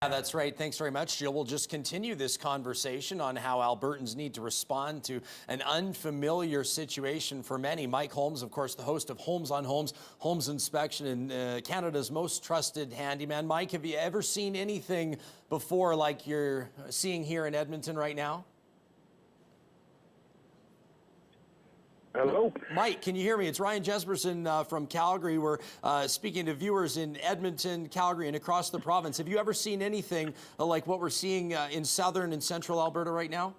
Yeah, that's right. Thanks very much, Jill. We'll just continue this conversation on how Albertans need to respond to an unfamiliar situation for many. Mike Holmes, of course, the host of Homes on Homes, Homes Inspection, and Canada's most trusted handyman. Mike, have you ever seen anything before like you're seeing here in Edmonton right now? Hello? Mike, can you hear me? It's Ryan Jesperson from Calgary. We're speaking to viewers in Edmonton, Calgary, and across the province. Have you ever seen anything like what we're seeing in southern and central Alberta right now?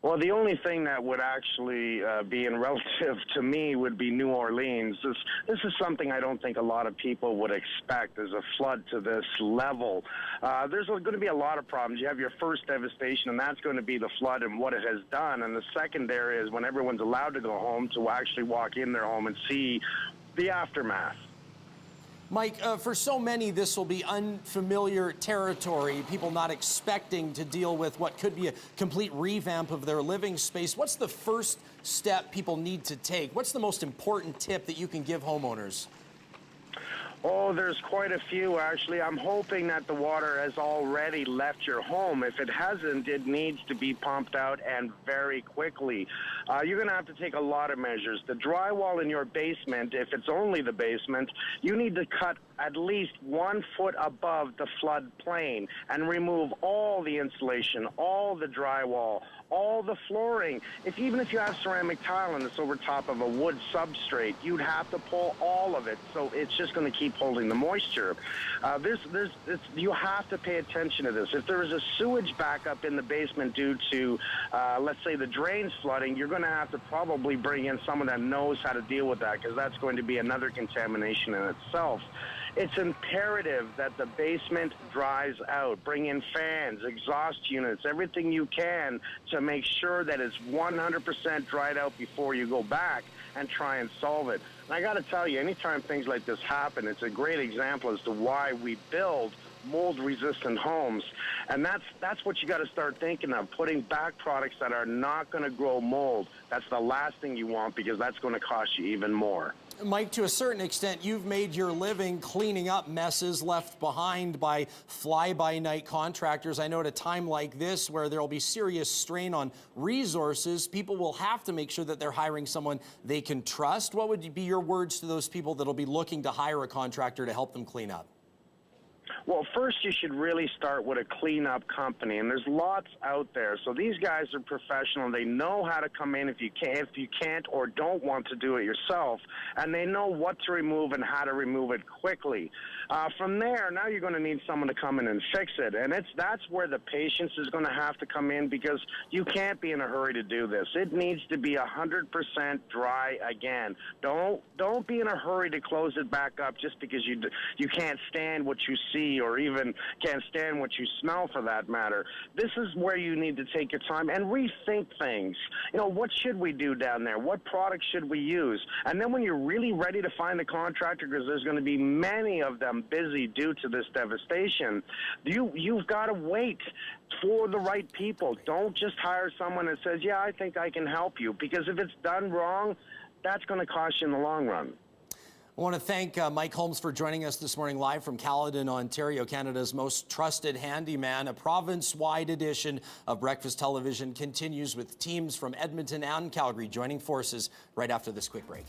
Well, the only thing that would actually be in relative to me would be New Orleans. This is something I don't think a lot of people would expect as a flood to this level. There's going to be a lot of problems. You have your first devastation, and that's going to be the flood and what it has done. And the second area is when everyone's allowed to go home to actually walk in their home and see the aftermath. Mike, for so many, this will be unfamiliar territory, people not expecting to deal with what could be a complete revamp of their living space. What's the first step people need to take? What's the most important tip that you can give homeowners? Oh, there's quite a few, actually. I'm hoping that the water has already left your home. If it hasn't, it needs to be pumped out, and very quickly. You're going to have to take a lot of measures. The drywall in your basement, if it's only the basement, you need to cut at least 1 foot above the flood plain and remove all the insulation, all the drywall, all the flooring. Even if you have ceramic tile and it's over top of a wood substrate, you'd have to pull all of it. So it's just going to keep holding the moisture. You have to pay attention to this. If there is a sewage backup in the basement due to, let's say, the drains flooding, you're going to have to probably bring in someone that knows how to deal with that, because that's going to be another contamination in itself. It's imperative that the basement dries out. Bring in fans, exhaust units, everything you can to make sure that it's 100% dried out before you go back and try and solve it. And I got to tell you, anytime things like this happen, it's a great example as to why we build mold-resistant homes. And that's what you got to start thinking of, putting back products that are not going to grow mold. That's the last thing you want, because that's going to cost you even more. Mike, to a certain extent, you've made your living cleaning up messes left behind by fly-by-night contractors. I know at a time like this, where there will be serious strain on resources, people will have to make sure that they're hiring someone they can trust. What would be your words to those people that will be looking to hire a contractor to help them clean up? Well, first you should really start with a cleanup company, and there's lots out there. So these guys are professional. They know how to come in if you can't or don't want to do it yourself, and they know what to remove and how to remove it quickly. From there, now you're going to need someone to come in and fix it, and that's where the patience is going to have to come in, because you can't be in a hurry to do this. It needs to be 100% dry again. Don't be in a hurry to close it back up just because you can't stand what you see, or even can't stand what you smell, for that matter. This is where you need to take your time and rethink things. You know, what should we do down there? What products should we use? And then when you're really ready to find a contractor, because there's going to be many of them busy due to this devastation, you've got to wait for the right people. Don't just hire someone that says, yeah, I think I can help you, because if it's done wrong, that's going to cost you in the long run. I want to thank Mike Holmes for joining us this morning live from Caledon, Ontario, Canada's most trusted handyman. A province-wide edition of Breakfast Television continues with teams from Edmonton and Calgary joining forces right after this quick break.